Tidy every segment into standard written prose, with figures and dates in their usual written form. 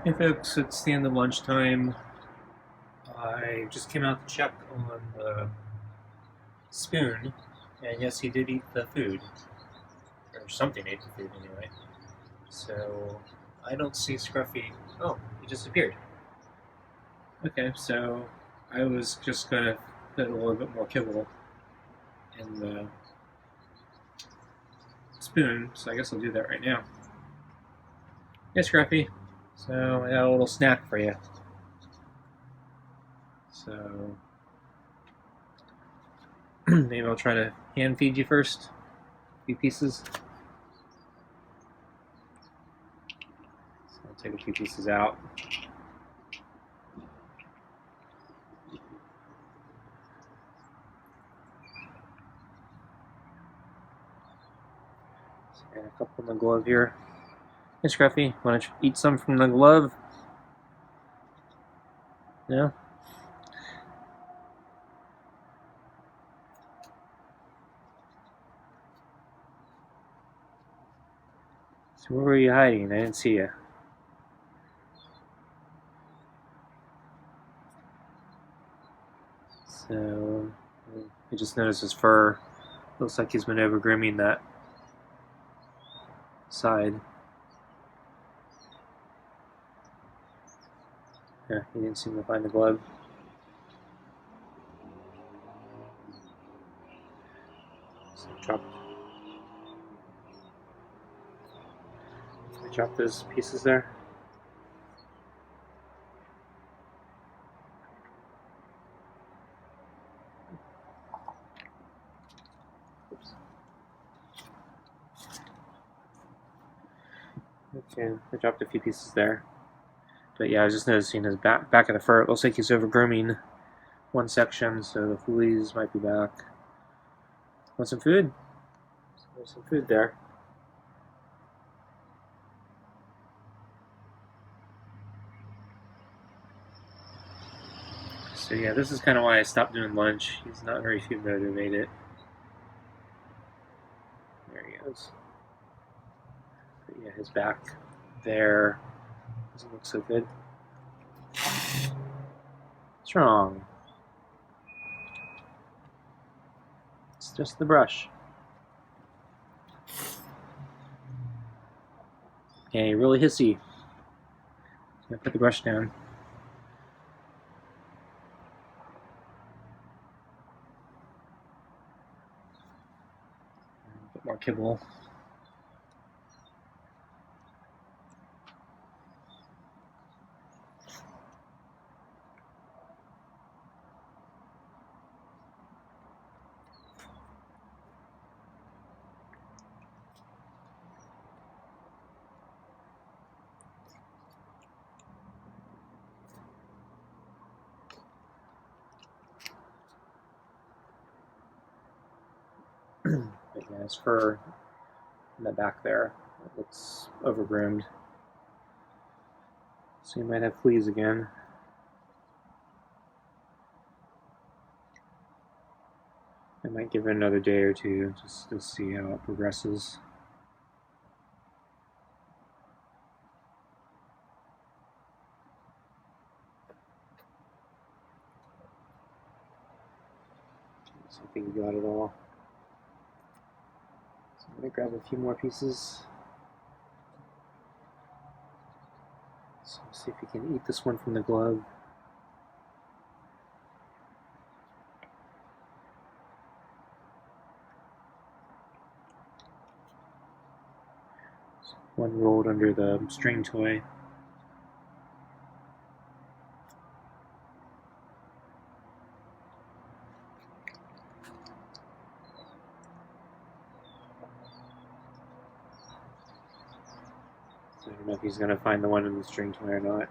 Hey folks, it's the end of lunchtime. I just came out to check on the spoon, and yes, he did eat the food. Or something ate the food anyway. So, I don't see Scruffy. Oh, he disappeared. Okay, so I was just gonna put a little bit more kibble in the spoon, so I guess I'll do that right now. Yes, Scruffy. So, I got a little snack for you. So, maybe I'll try to hand feed you first. A few pieces. So I'll take a few pieces out. So I got a couple in the glove here. Hey, Scruffy, want to eat some from the glove? No? So where were you hiding? I didn't see you. So I just noticed his fur. Looks like he's been over grooming that side. Yeah, he didn't seem to find the glove. So I dropped those pieces there. Oops. Okay, I dropped a few pieces there. But yeah, I was just noticing his back of the fur. It looks like he's over grooming one section, so the fleas might be back. Want some food? There's some food there. So yeah, this is kind of why I stopped doing lunch. He's not very food motivated. There he goes. But yeah, his back there doesn't look so good. What's wrong? It's just the brush. Okay, really hissy. So I put the brush down. A bit more kibble. But yeah, his fur in the back there, it looks overgroomed. So you might have fleas again. I might give it another day or two just to see how it progresses. So I think we got it all. So I'm going to grab a few more pieces. So see if we can eat this one from the glove. So one rolled under the string toy. I don't know if he's going to find the one in the string toy or not.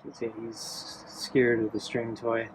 You can see he's scared of the string toy.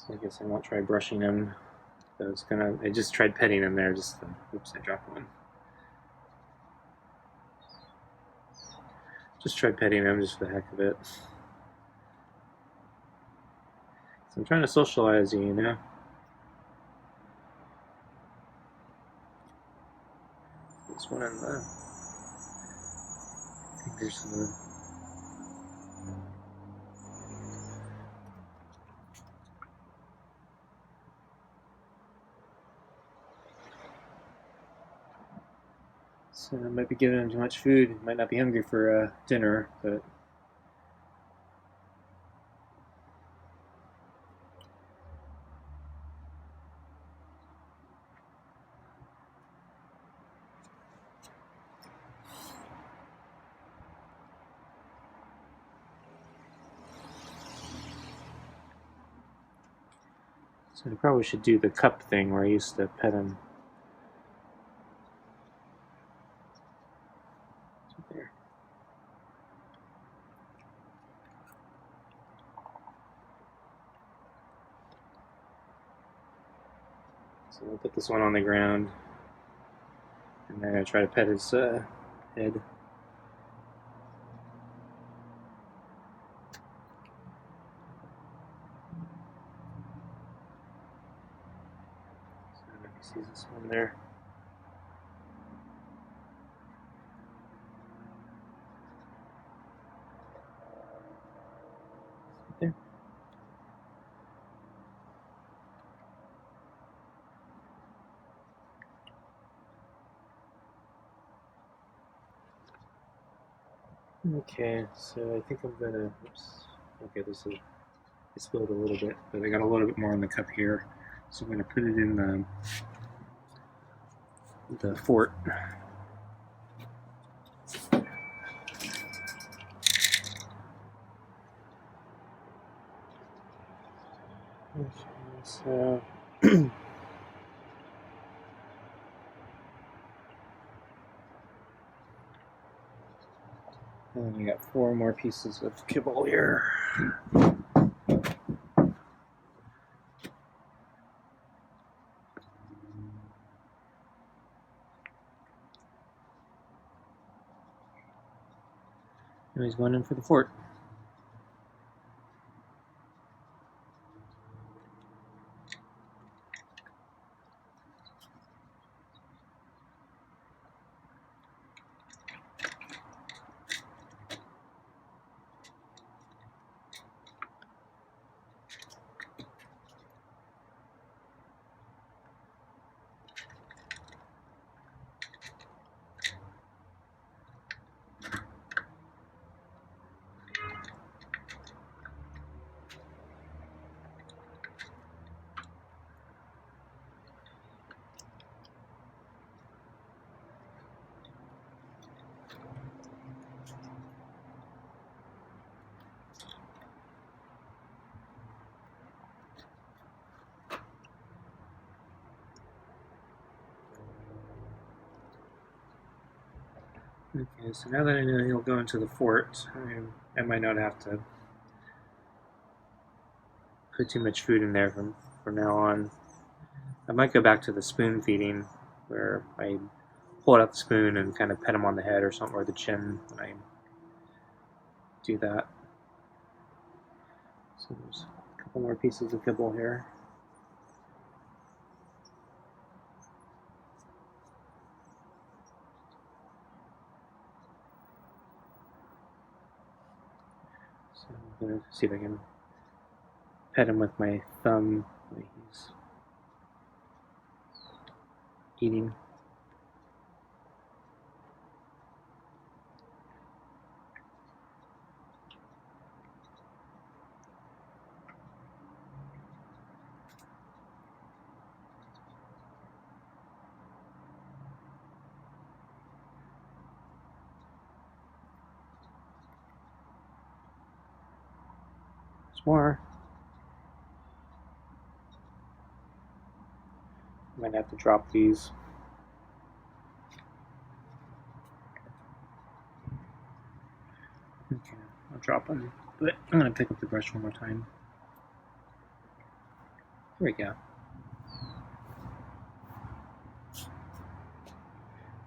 So I guess I won't try brushing him. I just tried petting him there, oops, I dropped one. Just tried petting him just for the heck of it. So I'm trying to socialize you, you know? This one in the fingers in the... So I might be giving him too much food. He might not be hungry for dinner, but... So I probably should do the cup thing where I used to pet him. There. So I'll put this one on the ground, and I'm going to try to pet his head. See this one there. There. Okay, so I think I'm gonna. Oops. Okay, I spilled a little bit, but I got a little bit more on the cup here, so I'm gonna put it in the fort. Okay, so and then we got 4 more pieces of kibble here. Now he's going in for the fort. Okay, so now that I know he'll go into the fort, I might not have to put too much food in there from now on. I might go back to the spoon feeding, where I pull out the spoon and kind of pet him on the head or something, or the chin when I do that. So there's a couple more pieces of kibble here. So I'm going to see if I can pet him with my thumb when he's eating. There's more. Might have to drop these. Okay, I'll drop them, but I'm going to pick up the brush one more time. There we go.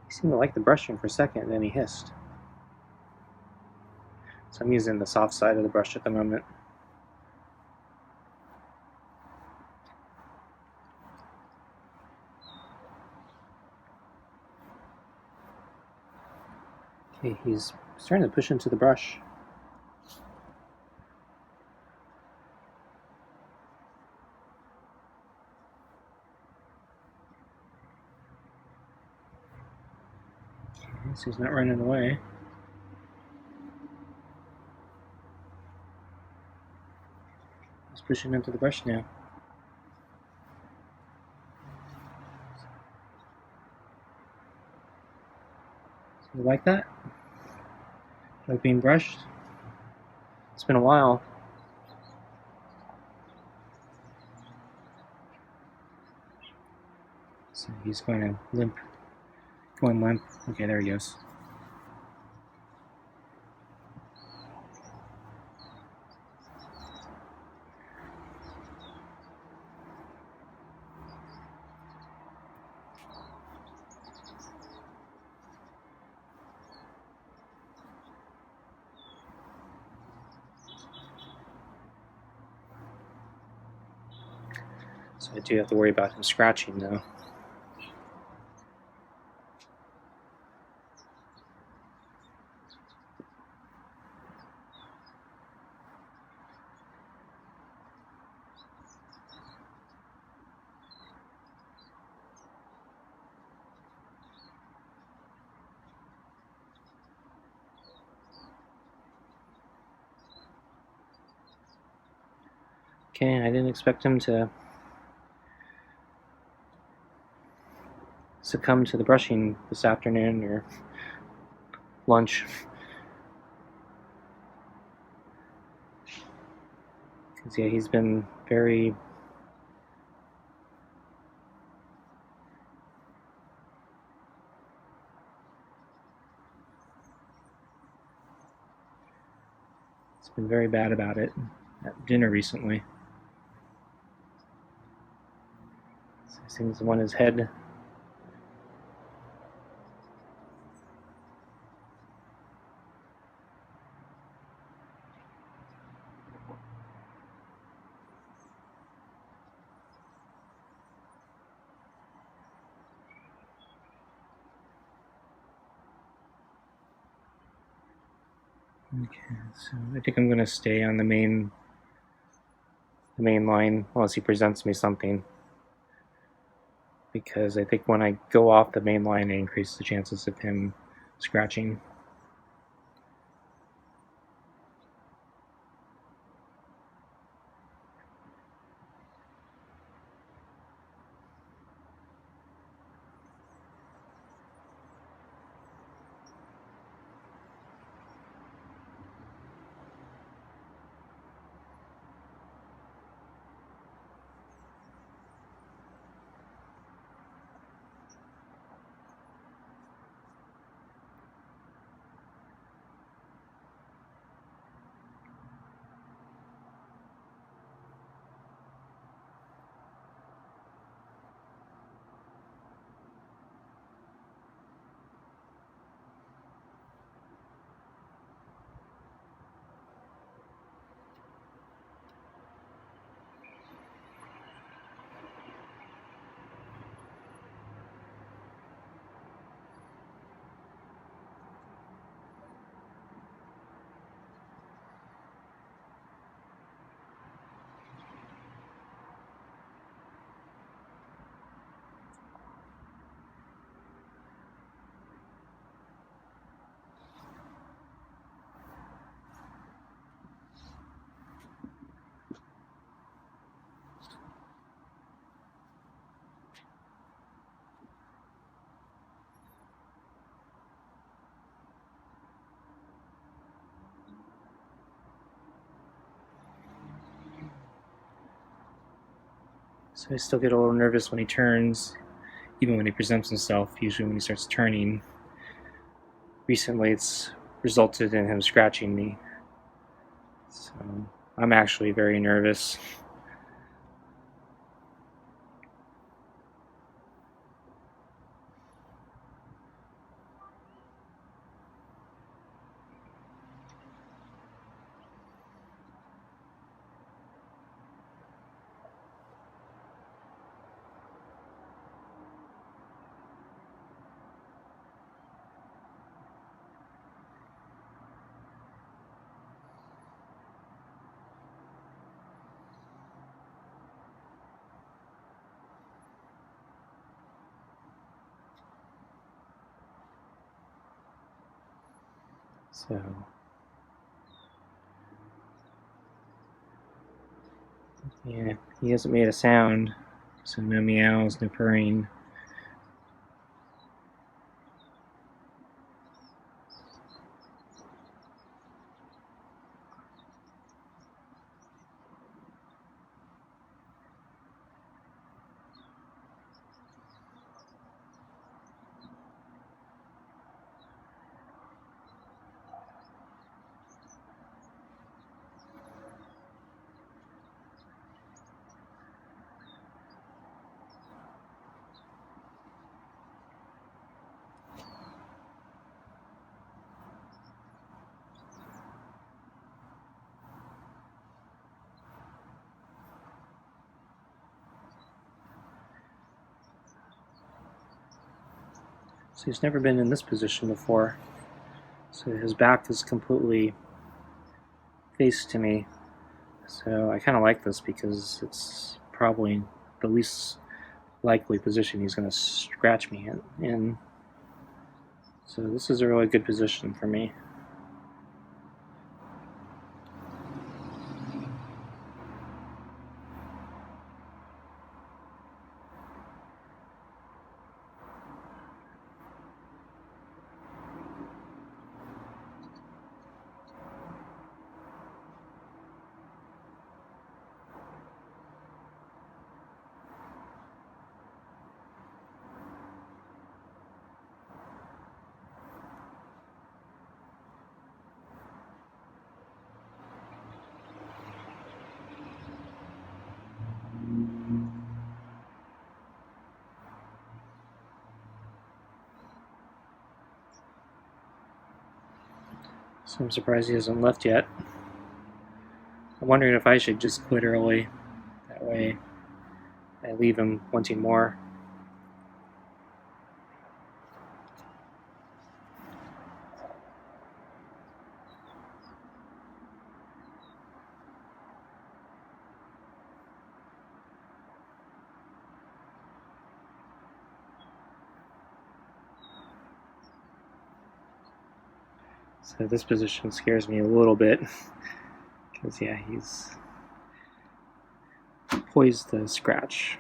He seemed to like the brushing for a second, and then he hissed. So I'm using the soft side of the brush at the moment. Okay, he's starting to push into the brush. Okay, so he's not running away. He's pushing into the brush now. You like that? Like being brushed? It's been a while. So he's going to limp. Going limp. Okay, there he goes. So I do have to worry about him scratching though. Okay, I didn't expect him to succumb to the brushing this afternoon or lunch. Because, yeah, he's been very bad about it at dinner recently. So he seems to want his head. Okay, so I think I'm going to stay on the main line unless he presents me something, because I think when I go off the main line, I increase the chances of him scratching. So I still get a little nervous when he turns, even when he presents himself, usually when he starts turning. Recently it's resulted in him scratching me. So I'm actually very nervous. So yeah, he hasn't made a sound, so no meows, no purring. So he's never been in this position before. So his back is completely faced to me. So I kind of like this because it's probably the least likely position he's going to scratch me in. So this is a really good position for me. So I'm surprised he hasn't left yet. I'm wondering if I should just quit early. That way I leave him wanting more. So this position scares me a little bit. Because, yeah, he's poised to scratch.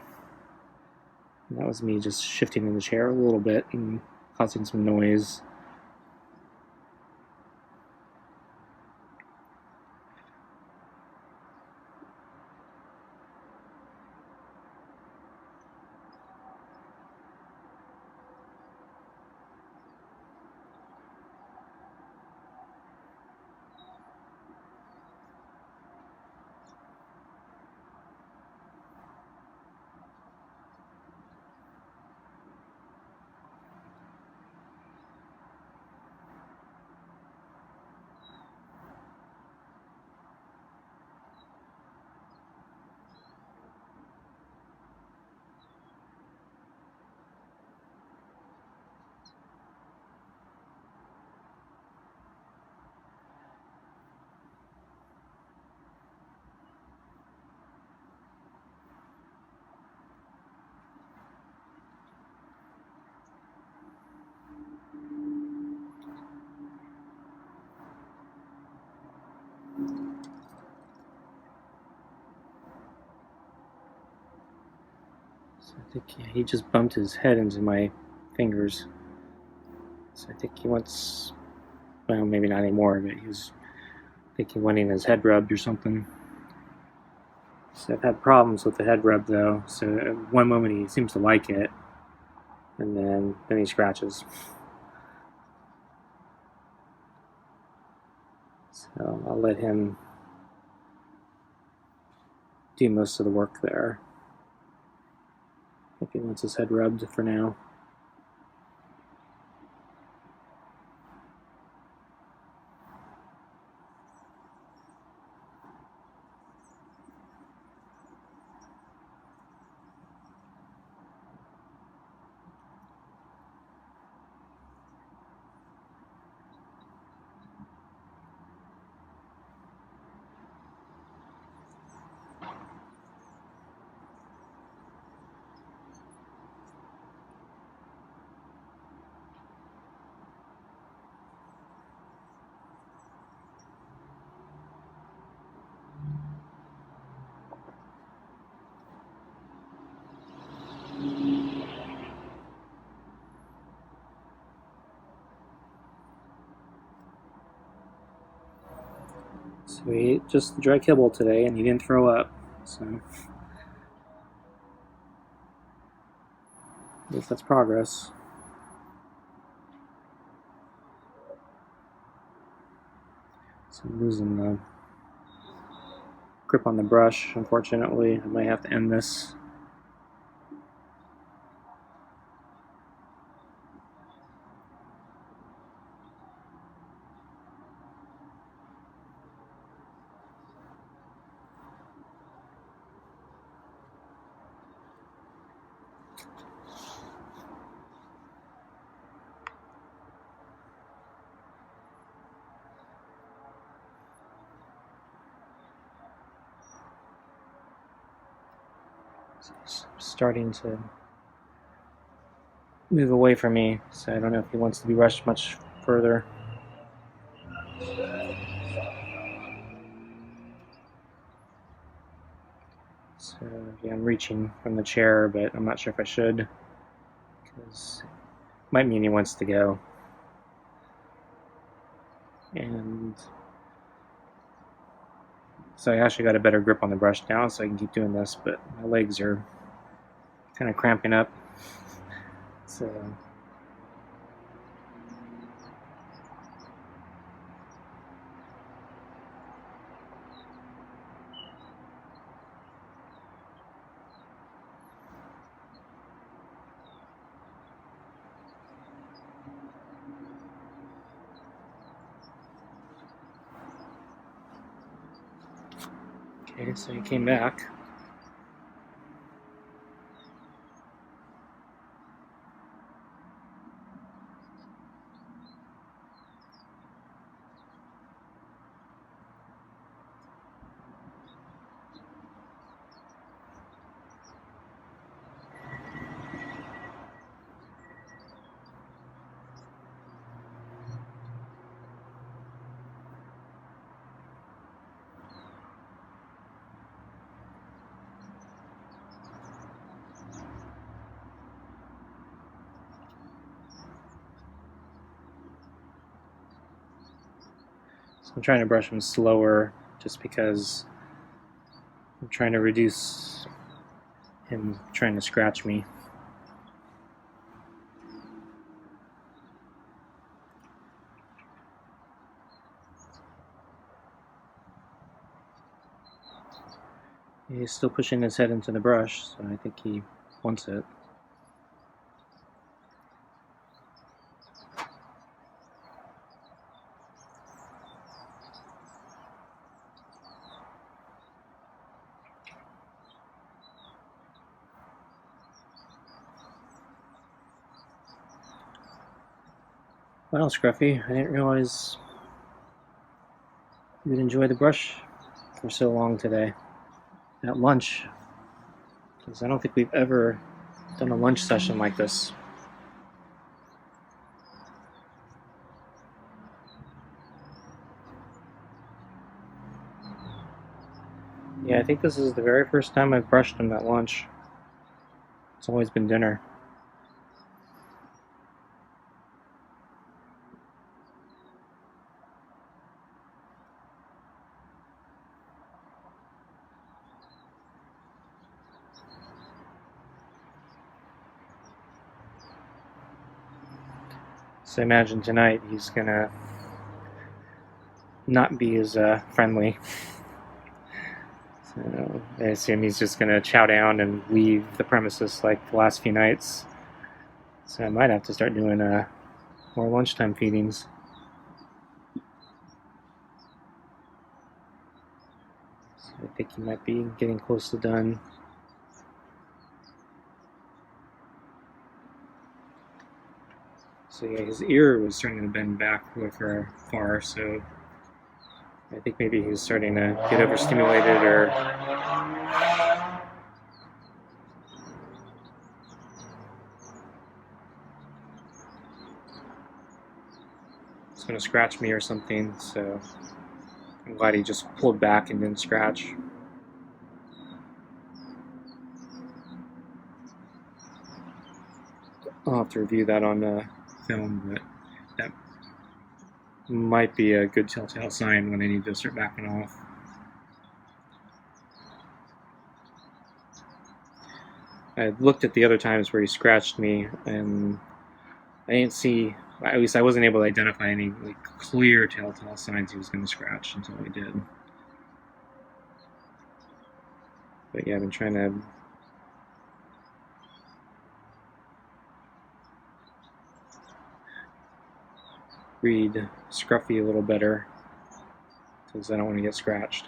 And that was me just shifting in the chair a little bit and causing some noise. So I think he just bumped his head into my fingers. So I think he wants, well, maybe not anymore, but he was thinking wanting his head rubbed or something. So I've had problems with the head rub though. So at one moment he seems to like it, and then he scratches. So I'll let him do most of the work there. I think he wants his head rubbed for now. So he ate just the dry kibble today, and he didn't throw up. So I guess that's progress. So I'm losing the grip on the brush, unfortunately. I might have to end this. He's starting to move away from me, so I don't know if he wants to be rushed much further. So yeah, I'm reaching from the chair, but I'm not sure if I should, because it might mean he wants to go. And so I actually got a better grip on the brush now, so I can keep doing this, but my legs are kind of cramping up. So okay, so he came back. So I'm trying to brush him slower just because I'm trying to reduce him trying to scratch me. He's still pushing his head into the brush, so I think he wants it. Well, Scruffy, I didn't realize you'd enjoy the brush for so long today at lunch, because I don't think we've ever done a lunch session like this. Yeah, I think this is the very first time I've brushed him at lunch. It's always been dinner. So I imagine tonight he's gonna not be as friendly. So I assume he's just gonna chow down and leave the premises like the last few nights. So I might have to start doing more lunchtime feedings. So I think he might be getting close to done. So yeah, his ear was starting to bend back really far, so I think maybe he's starting to get overstimulated or he's going to scratch me or something, so I'm glad he just pulled back and didn't scratch. I'll have to review that on film, but might be a good telltale sign when I need to start backing off. I looked at the other times where he scratched me, and I didn't see, at least I wasn't able to identify any like clear telltale signs he was going to scratch until he did. But yeah, I've been trying to read Scruffy a little better because I don't want to get scratched.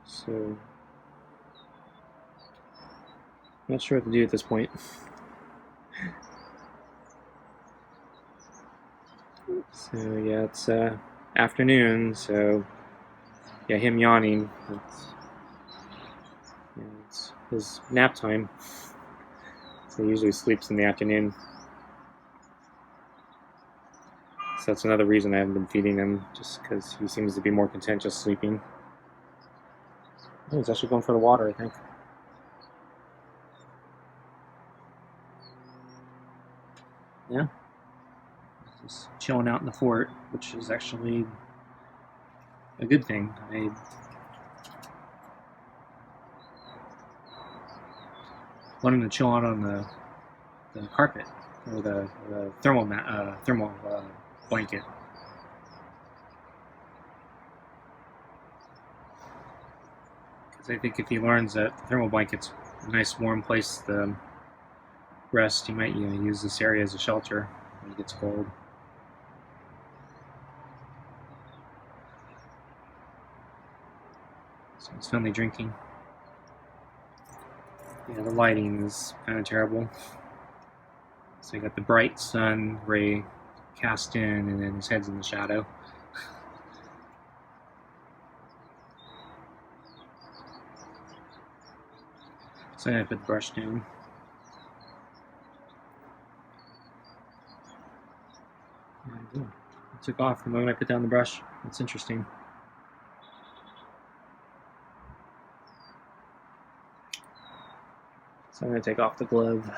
So, not sure what to do at this point. So yeah, it's afternoon, so yeah, him yawning. It's his nap time. So he usually sleeps in the afternoon. So that's another reason I haven't been feeding him, just because he seems to be more content just sleeping. Oh, he's actually going for the water, I think. Yeah. Just chilling out in the fort, which is actually a good thing. I want him to chill out on the carpet or the thermal blanket. Because I think if he learns that the thermal blanket's a nice warm place to rest, he might use this area as a shelter when it gets cold. So he's finally drinking. Yeah, the lighting is kind of terrible. So you got the bright sun ray cast in, and then his head's in the shadow. So I'm gonna put the brush down. It took off the moment I put down the brush. That's interesting. So I'm gonna take off the glove.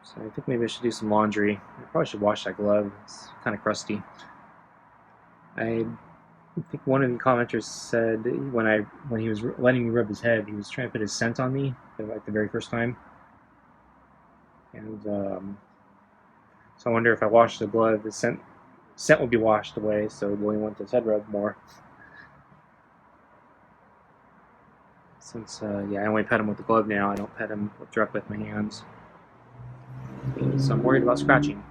So I think maybe I should do some laundry. I probably should wash that glove. It's kind of crusty. I think one of the commenters said when he was letting me rub his head, he was trying to put his scent on me, like the very first time. And so I wonder if I wash the glove, the scent will be washed away, so we'll only want his head rubbed more. Since yeah, I only pet him with the glove now. I don't pet him directly with my hands. So I'm worried about scratching.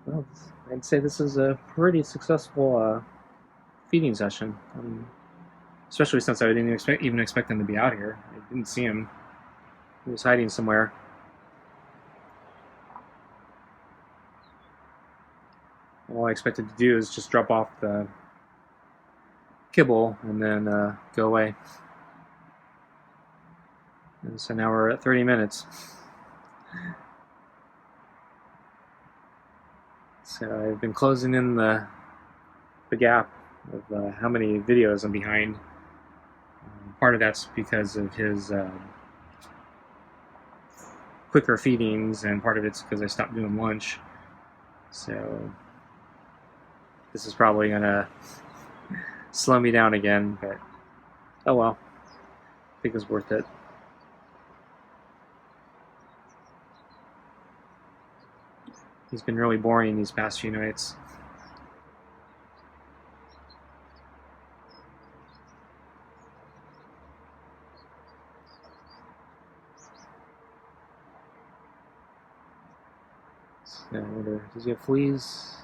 Well, I'd say this is a pretty successful feeding session. Especially since I didn't even expect him to be out here. I didn't see him. He was hiding somewhere. All I expected to do is just drop off the kibble and then go away. And so now we're at 30 minutes. So I've been closing in the gap of how many videos I'm behind. Part of that's because of his quicker feedings, and part of it's because I stopped doing lunch. So this is probably gonna slow me down again, but oh well. I think it's worth it. He's been really boring these past few nights. So I wonder, does he have fleas?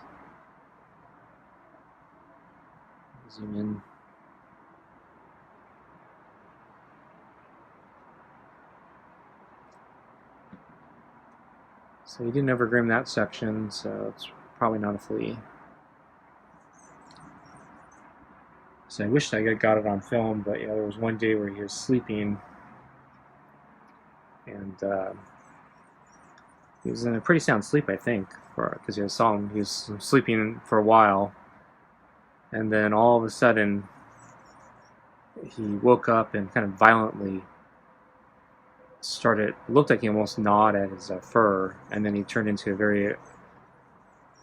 Zoom in. So he didn't overgroom that section, so it's probably not a flea. So I wished I got it on film, but yeah, there was one day where he was sleeping, and he was in a pretty sound sleep, I think, because I saw him. He was sleeping for a while, and then all of a sudden, he woke up and kind of violently looked like he almost gnawed at his fur, and then he turned into a very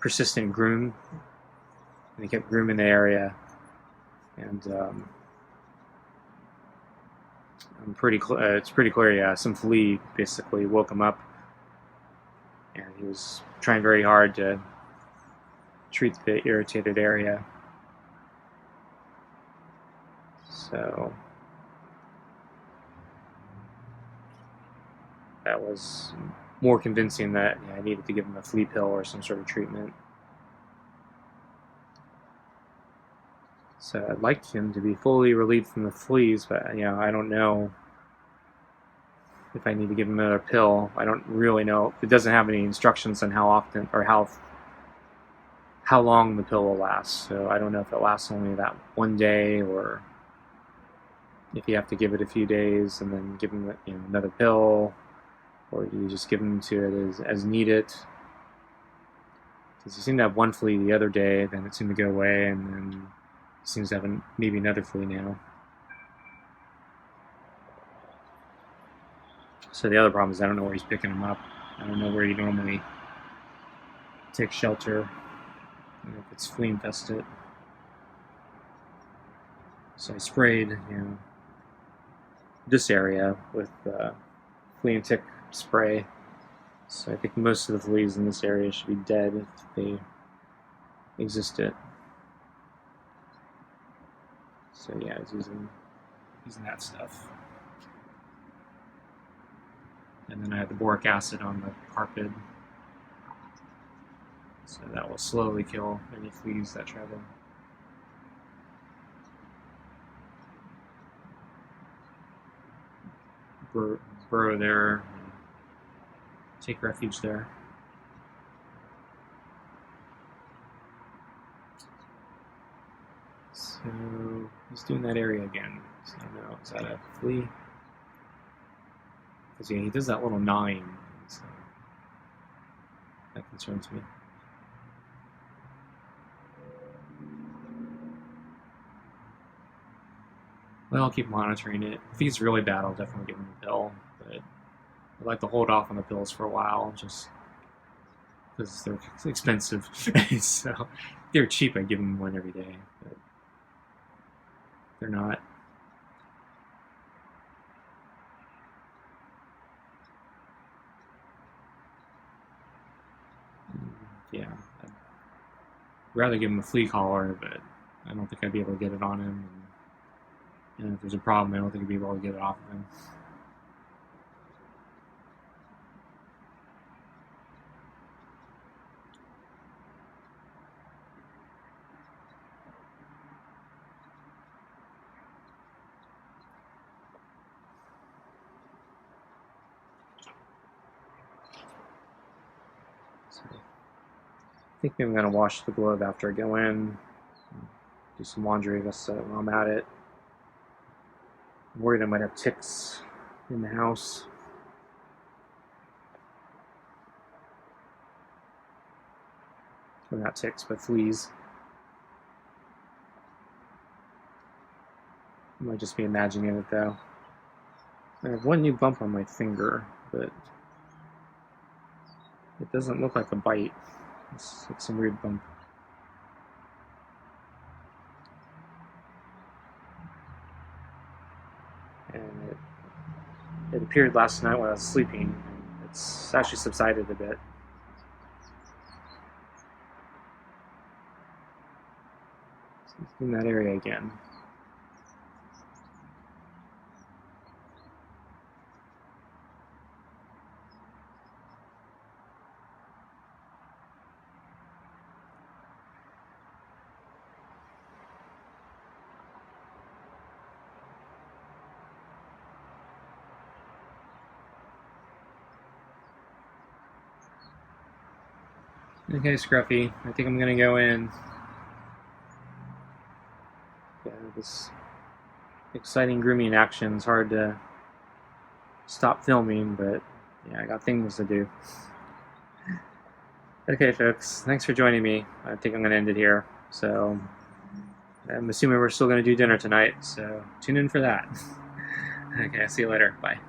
persistent groom, and he kept grooming the area, and it's pretty clear, yeah, some flea basically woke him up, and he was trying very hard to treat the irritated area. So that was more convincing that I needed to give him a flea pill or some sort of treatment. So I'd like him to be fully relieved from the fleas, but I don't know if I need to give him another pill. I don't really know. It doesn't have any instructions on how often or how long the pill will last. So I don't know if it lasts only that one day, or if you have to give it a few days and then give him another pill, or you just give him to it as needed. Because he seemed to have one flea the other day, then it seemed to go away, and then he seems to have maybe another flea now. So the other problem is I don't know where he's picking them up. I don't know where he normally takes shelter. I don't know if it's flea infested. So I sprayed, this area with flea and tick spray. So I think most of the fleas in this area should be dead if they existed. So yeah, I was using that stuff. And then I had the boric acid on the carpet. So that will slowly kill any fleas that try to burrow there and take refuge there. So he's doing that area again. So I don't know, is that a flea? Because he does that little gnawing, so that concerns me. Well, I'll keep monitoring it. If he's really bad, I'll definitely give him a pill, but I'd like to hold off on the pills for a while, just because they're expensive. So if they're cheap, I'd give him one every day, but they're not. Yeah, I'd rather give him a flea collar, but I don't think I'd be able to get it on him. And if there's a problem, I don't think I'd be able to get it off of him. So I think maybe I'm going to wash the glove after I go in, do some laundry while I'm at it. I'm worried I might have ticks in the house. Or not ticks, but fleas. I might just be imagining it though. I have one new bump on my finger, but it doesn't look like a bite. It's like some weird bump. And it appeared last night when I was sleeping. It's actually subsided a bit. So it's in that area again. Okay, Scruffy, I think I'm gonna go in. Yeah, this exciting grooming action is hard to stop filming, but yeah, I got things to do. Okay, folks, thanks for joining me. I think I'm gonna end it here. So, I'm assuming we're still gonna do dinner tonight, so tune in for that. Okay, see you later. Bye.